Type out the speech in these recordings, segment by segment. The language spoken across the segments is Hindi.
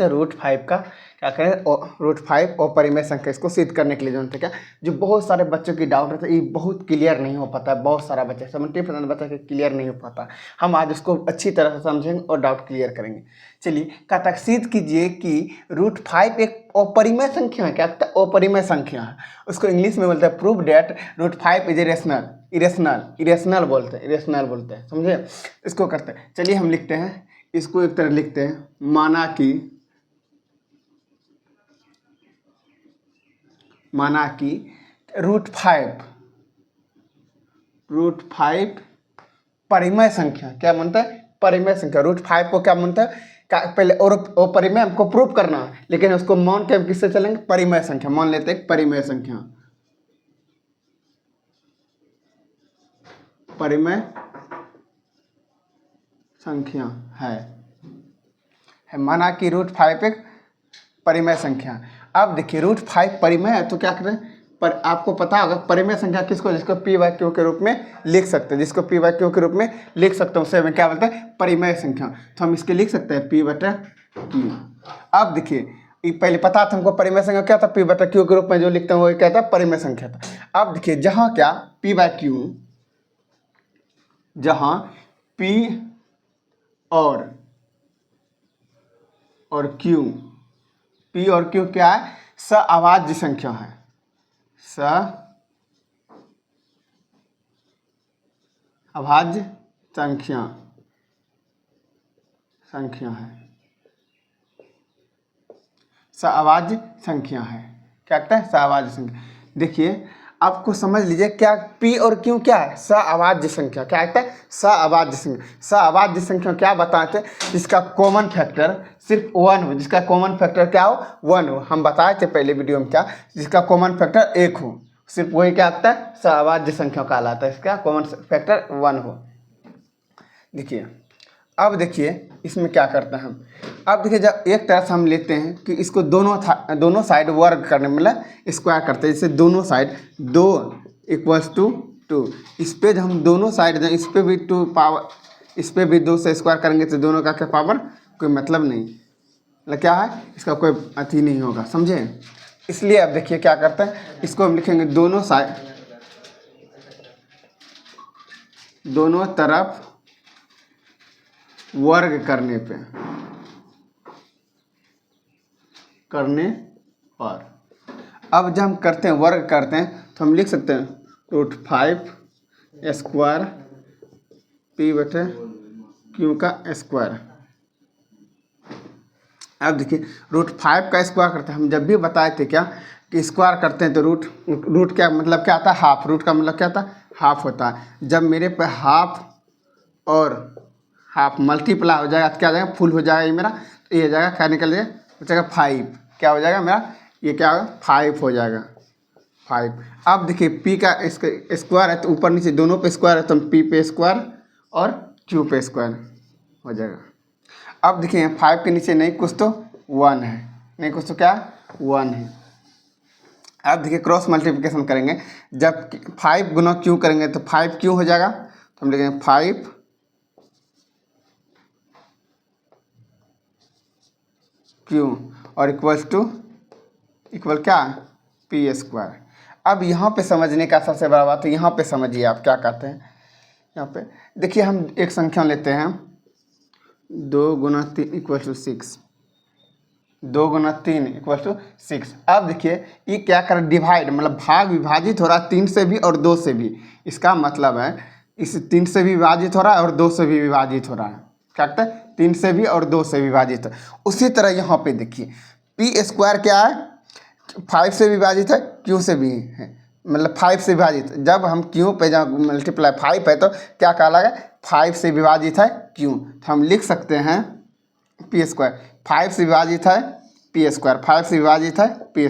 रूट 5 का क्या करें, रूट 5 अपरिमेय संख्या, इसको सिद्ध करने के लिए जो क्या, जो बहुत सारे बच्चों की डाउट रहता है, ये बहुत क्लियर नहीं हो पाता है, बहुत सारा बच्चे 70% बच्चा के क्लियर नहीं हो पाता। हम आज उसको अच्छी तरह से समझेंगे और डाउट क्लियर करेंगे। चलिए, कहता सिद्ध कीजिए कि रूट 5 एक अपरिमेय संख्या है। क्या कहता है? अपरिमेय संख्या है। उसको इंग्लिश में बोलते हैं prove that root 5 is irrational. Irrational बोलते हैं, समझे? इसको करते हैं। चलिए हम लिखते हैं, इसको एक तरह लिखते हैं, माना कि रूट 5 परिमेय संख्या। क्या मानता है? परिमेय संख्या। रूट 5 को क्या मानता है? पहले और परिमेय हमको प्रूव करना है, लेकिन उसको मान के हम किससे चलेंगे? परिमेय संख्या मान लेते हैं। परिमेय संख्या है माना कि रूट 5 एक परिमेय संख्या। अब देखिए, रूट 5 परिमेय है तो क्या करें? पर आपको पता होगा परिमेय संख्या किसको, जिसको p/q के रूप में लिख सकते हैं, के रूप में लिख सकते हैं, उसे हमें क्या बोलते हैं? परिमेय संख्या। तो हम इसके लिख सकते हैं p/q। अब देखिए, पहले पता था हमको परिमेय संख्या क्या था, p/q के रूप में जो लिखते हैं वो क्या था? परिमेय संख्या था। अब देखिए, जहाँ क्या p/q, जहाँ p और q, p और q क्या है? सअभाज्य संख्या है। अभाज्य संख्या है। सअभाज्य संख्या है। क्या कहता है? सअभाज्य संख्या। देखिए, आपको समझ लीजिए, क्या p और q क्या है? सअभाज्य संख्या। क्या कहता है? सअभाज्य संख्या। सअभाज्य संख्या क्या बताए थे? जिसका कॉमन फैक्टर सिर्फ 1 हो, जिसका कॉमन फैक्टर क्या हो? 1 हो। हम बताए थे पहले वीडियो में, क्या जिसका कॉमन फैक्टर 1 हो, सिर्फ वही क्या आता है? सअभाज्य संख्या कहलाता है। इसका कॉमन फैक्टर 1 हो। देखिए, अब देखिए इसमें क्या करते हैं हम। अब देखिए, जब एक तरह से हम लेते हैं कि इसको दोनों साइड वर्ग करने, मतलब स्क्वायर करते हैं, जैसे दोनों साइड 2 = 2। इस पे हम दोनों साइड, इस पे भी 2 पावर, इस पे भी 2 से स्क्वायर करेंगे तो दोनों का क्या पावर? कोई मतलब नहीं, मतलब क्या है, इसका कोई अति नहीं होगा, समझे? इसलिए अब देखिए क्या करते हैं, इसको हम लिखेंगे दोनों तरफ वर्ग करने पर। अब जब हम करते हैं, वर्ग करते हैं, तो हम लिख सकते हैं रूट 5 p/q का स्क्वायर। अब देखिए, रूट 5 का स्क्वायर करते हैं, हम जब भी बताए थे क्या कि स्क्वायर करते हैं तो रूट क्या मतलब क्या आता है? हाफ। रूट का मतलब क्या था? हाफ होता है। जब मेरे पे हाफ और हाफ मल्टीप्लाई हो जाएगा तो क्या हो जाएगा? फुल हो जाएगा ये मेरा। तो ये हो जाएगा, क्या निकल जाएगा? हो जाएगा 5। क्या हो जाएगा मेरा? ये क्या होगा? 5 हो जाएगा, 5। अब देखिए, p का स्क्वायर है तो ऊपर नीचे दोनों पे स्क्वायर है, तो p पे स्क्वायर और q पे स्क्वायर हो जाएगा। अब देखिए, 5 के नीचे नहीं कुछ तो 1 है, नहीं कुछ तो क्या 1 है। अब देखिए, क्रॉस मल्टीप्लिकेशन करेंगे, जब 5 गुना q करेंगे तो 5q हो जाएगा। तो हम लिखेंगे 5 q और इक्वल क्या? p²। अब यहाँ पे समझने का सबसे बड़ा बात है, यहाँ पे समझिए आप क्या कहते हैं। यहाँ पे देखिए, हम एक संख्या लेते हैं, 2 × 3 = 6। 2 × 3 = 6। अब देखिए, ये क्या कर डिवाइड, मतलब भाग विभाजित हो रहा है 3 से भी और 2 से भी। इसका मतलब है इस 3 से भी विभाजित हो रहा है और 2 से भी विभाजित हो रहा है। क्या कहता है? 3 से भी और 2 से विभाजित है। उसी तरह यहाँ पे देखिए, p² क्या है? 5 से विभाजित है, q से भी है, मतलब 5 से विभाजित। जब हम q पे जब मल्टीप्लाई 5 है तो क्या कहलाएगा? 5 से विभाजित है q। तो हम लिख सकते हैं p²। 5 से विभाजित है p², 5 से विभाजित है p²,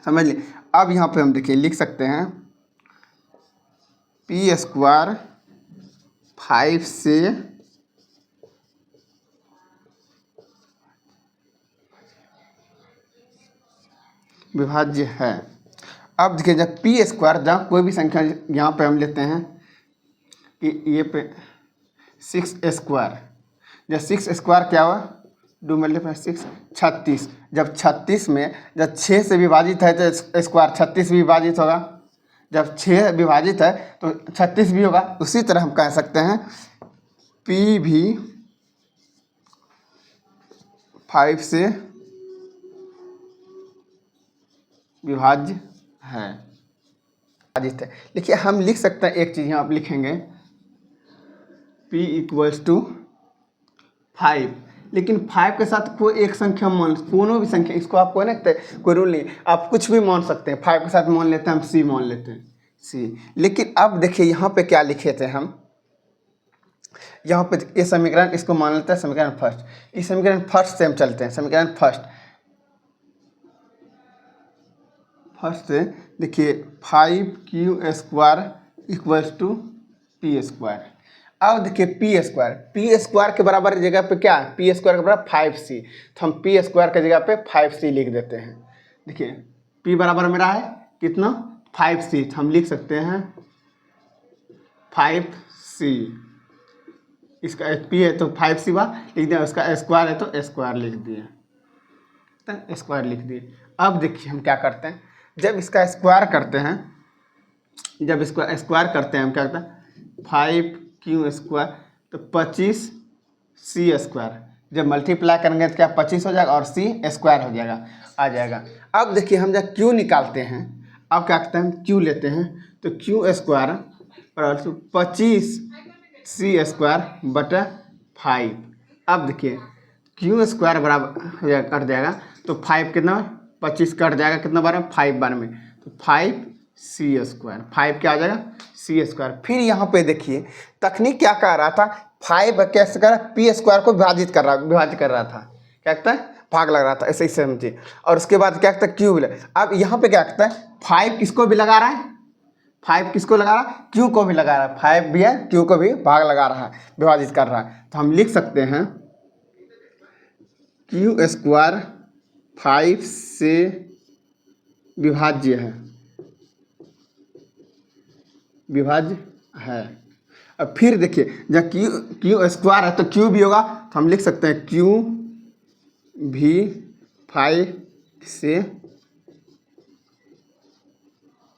समझ ली। अब यहाँ पे हम देखिए लिख सकते हैं p² 5 से विभाज्य है। अब देखिए, जब p², जब कोई भी संख्या यहाँ पे हम लेते हैं कि ये पे 6², जब 6² क्या हुआ? 2 मल्टीप्लाई 6 36। जब 36 में जब 6 से विभाजित है तो स्क्वायर 36 भी विभाजित होगा। जब 6 विभाजित है तो 36 भी होगा। उसी तरह हम कह सकते हैं P भी 5 से विभाज्य है, विभाजित है। देखिए हम लिख सकते हैं एक चीज़ यहाँ आप लिखेंगे P = 5, लेकिन 5 के साथ कोई एक संख्या मान, कोनो भी संख्या, इसको आपको ना कोई रूल नहीं, आप कुछ भी मान सकते हैं। 5 के साथ मान लेते हैं हम C मान लेते हैं C। लेकिन अब देखिए यहाँ पे क्या लिखे थे हम, यहाँ पे ये समीकरण, इसको मान लेते हैं समीकरण फर्स्ट। इस समीकरण फर्स्ट से हम चलते हैं, समीकरण फर्स्ट से देखिए 5q² = p²। अब देखिए p² के बराबर जगह पे क्या है, p² के बराबर 5c, तो हम p² के जगह पे 5c लिख देते हैं। देखिए p बराबर मेरा है कितना 5c, तो हम लिख सकते हैं 5c। इसका p है तो 5c लिख दिया, उसका स्क्वायर है तो स्क्वायर लिख दिए, तो स्क्वायर लिख दिए। अब देखिए हम क्या करते हैं, जब इसका स्क्वायर करते हैं, जब इसको स्क्वायर करते हैं हम क्या करते हैं 5q² तो 25c²। जब मल्टीप्लाई करेंगे तो क्या 25 हो जाएगा और c² हो जाएगा, आ जाएगा। अब देखिए हम जब q निकालते हैं, अब क्या करते हैं q लेते हैं तो q² बराबर 25c² / 5। अब देखिए q² बराबर कट जाएगा तो 5 कितना 25 कट जाएगा, कितना बार में 5 बार में, तो 5c², 5 क्या आ जाएगा c²। फिर यहाँ पे देखिए तकनीक क्या कह रहा था, 5 कैसे कर रहा, p² को विभाजित कर रहा था, क्या कहता है भाग लग रहा था, ऐसे ही समझिए। और उसके बाद क्या कहता है q भी। अब यहाँ पे क्या कहता है 5 किसको भी लगा रहा है, 5 किसको लगा रहा है q को भी लगा रहा है, 5 भी है q को भी भाग लगा रहा है, विभाजित कर रहा है। तो हम लिख सकते हैं q² 5 से विभाज्य है। अब फिर देखिए जब q² है तो q भी होगा, तो हम लिख सकते हैं q भी 5 से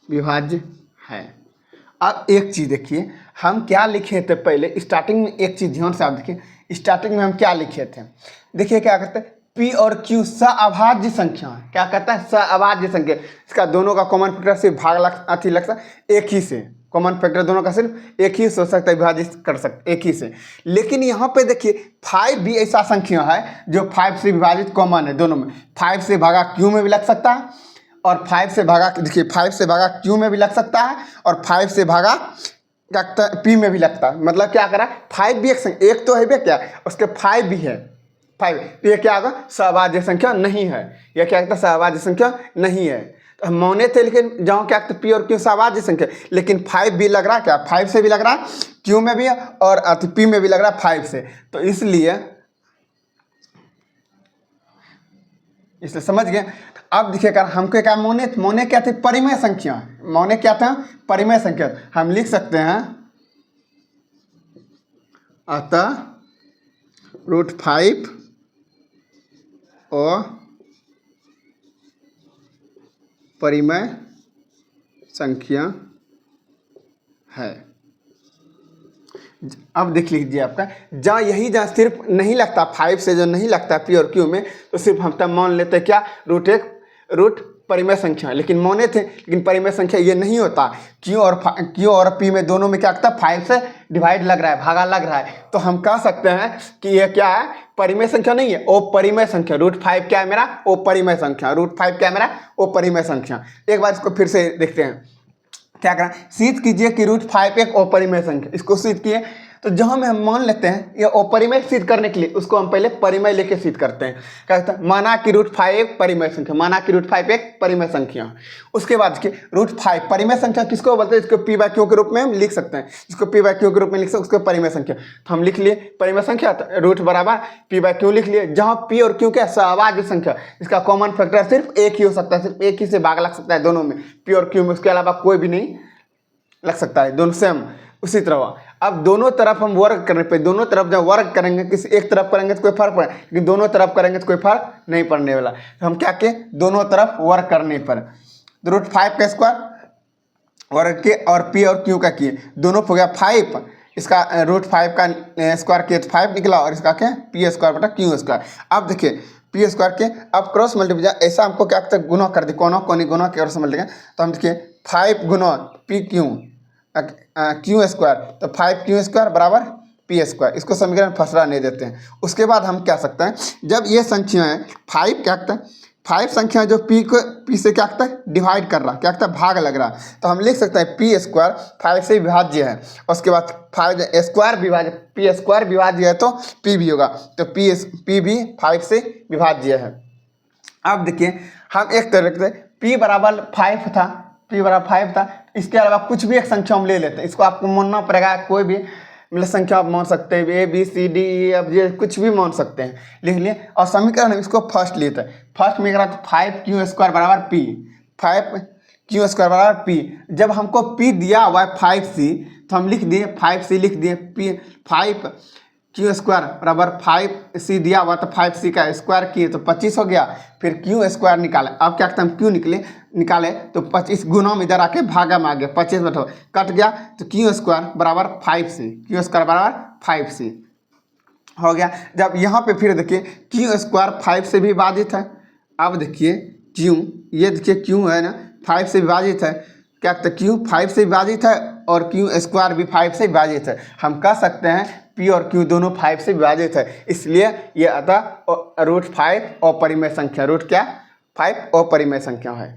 विभाज्य है। अब एक चीज़ देखिए हम क्या लिखे थे पहले स्टार्टिंग में, एक चीज़ ध्यान से आप देखिए, स्टार्टिंग में हम क्या लिखे थे, देखिए क्या कहते हैं p और q सअभाज्य संख्या है। क्या कहता है सअभाज्य संख्या, इसका दोनों का कॉमन फैक्टर सिर्फ भाग लग सकता है एक ही से, कॉमन फैक्टर दोनों का सिर्फ एक ही हो सकता है, विभाजित कर सकते एक ही से। लेकिन यहाँ पे देखिए 5 भी ऐसा संख्या है जो 5 से विभाजित कॉमन है दोनों में, 5 से भागा q में भी लग सकता है और 5 से भागा, देखिए 5 से भागा q में भी लग सकता है और 5 से भागा p में भी लगता है। मतलब क्या करा 5 भी एक तो है भी क्या, उसके 5 भी है 5, तो ये क्या होगा सअभाज्य संख्या नहीं है, यह क्या कहता है सअभाज्य संख्या नहीं है। तो हम माने थे, लेकिन जहाँ क्या कहते p और q सअभाज्य संख्या, लेकिन 5 भी लग रहा है, क्या 5 से भी लग रहा है, q में भी है और p में भी लग रहा है 5 से, तो इसलिए समझ गए। अब देखिए अगर हमको क्या मोने क्या थे परिमेय संख्या, मोने क्या था परिमेय संख्या, हम लिख सकते हैं अतः √5 और परिमेय संख्या है। अब देख लीजिए आपका जहाँ जहाँ सिर्फ नहीं लगता 5 से जो नहीं लगता p और q में, तो सिर्फ हम तब मान लेते क्या रूट परिमेय संख्या, लेकिन माने थे, लेकिन परिमेय संख्या ये नहीं होता। q और p में दोनों में क्या लगता है 5 से डिवाइड लग रहा है, भागा लग रहा है, तो हम कह सकते हैं कि ये क्या है परिमेय संख्या नहीं है, ओ परिमेय संख्या। √5 क्या है मेरा ओ परिमेय संख्या, √5 क्या है मेरा ओ परिमेय संख्या। एक बार इसको फिर से देखते हैं, क्या करना सिद्ध कीजिए कि √5 एक अपरिमेय संख्या, इसको सिद्ध किए तो जहाँ में हम मान लेते हैं ये अपरिमेय सिद्ध करने के लिए उसको हम पहले परिमेय लेके सिद्ध करते हैं। क्या कहते हैं माना कि √5 एक परिमेय संख्या, माना कि √5 एक परिमेय संख्या। उसके बाद कि √5 परिमेय संख्या किसको बोलते हैं, इसको p/q के रूप में हम लिख सकते हैं, इसको p/q के रूप में लिख सकते हैं, उसको परिमेय संख्या। तो हम लिख लिए परिमेय संख्या रूट बराबर p/q लिख लिए, जहाँ p और q क्या सअभाज्य संख्या, इसका कॉमन फैक्टर सिर्फ एक ही हो सकता है, सिर्फ एक ही से भाग लग सकता है दोनों में, p और q में, उसके अलावा कोई भी नहीं लग सकता है, दोनों सेम उसी तरह हुआ। अब दोनों तरफ हम वर्ग करने पे, दोनों तरफ जब वर्ग करेंगे किसी एक तरफ करेंगे तो कोई फर्क पड़े, लेकिन दोनों तरफ करेंगे तो कोई फर्क नहीं पड़ने वाला। तो हम क्या किए, दोनों तरफ वर्ग करने पर √5 का स्क्वायर वर्ग के और पी और क्यू का किए, दोनों हो गया 5, इसका √5 का स्क्वायर किए तो 5 निकला, और इसका क्या पी स्क्वायर बटा क्यू स्क्वायर। अब देखिए पी स्क्वायर के अब क्रॉस मल्टीप्लाई, ऐसा हमको क्या तक गुना कर दी, कोना कोनी गुना के क्रॉस मल्टीप्लाई, तो हम देखिए 5 गुना पी क्यू क्यू स्क्वायर, तो 5 क्यू स्क्वायर बराबर पी स्क्वायर। इसको समीकरण फंसरा नहीं देते हैं। उसके बाद हम क्या सकते हैं, जब ये संख्याएं 5 क्या करता है, 5 संख्या जो पी से क्या करता है डिवाइड कर रहा, क्या करता है भाग लग रहा, तो हम लिख सकते हैं पी स्क्वायर 5 से विभाज्य है। उसके बाद 5 स्क्वायर विभाज्य, पी स्क्वायर विभाज्य है तो पी भी होगा, तो पी भी 5 से विभाज्य है। अब देखिए हम एक तरह से पी बराबर 5 था, पी बराबर 5 था, इसके अलावा कुछ भी एक संख्या हम ले लेते हैं, इसको आपको मानना पड़ेगा, कोई भी मतलब संख्या आप मान सकते हैं, A B C D E F G कुछ भी मान सकते हैं, लिख लिए। और समीकरण इसको फर्स्ट लेते हैं, फर्स्ट में करा तो 5 क्यू स्क्वायर बराबर पी, 5 क्यू स्क्वायर बराबर पी। जब हमको पी दिया हुआ है 5c, तो हम लिख दिए 5c लिख दिए, पी 5 क्यू स्क्वायर बराबर 5c दिया हुआ तो 5c का स्क्वायर किए तो 25 हो गया, फिर क्यू स्क्वायर निकाले। अब क्या करते हैं हम क्यू निकाले तो 25 गुना में इधर आके भागा में आ गया, 25 बैठो कट गया, तो क्यू स्क्वायर बराबर 5c, क्यू स्क्वायर बराबर 5c हो गया। जब यहाँ पे फिर देखिए क्यू स्क्वायर 5 से भी विभाजित है। अब देखिए क्यू, ये देखिए क्यू है ना 5 से विभाजित है, क्या कहते हैं क्यू 5 से विभाजित है और क्यू स्क्वायर भी 5 से विभाजित है। हम कह सकते हैं पी और क्यू दोनों 5 से विभाजित है, इसलिए ये अतः √5 अपरिमेय संख्या, रूट क्या 5 अपरिमेय संख्या है।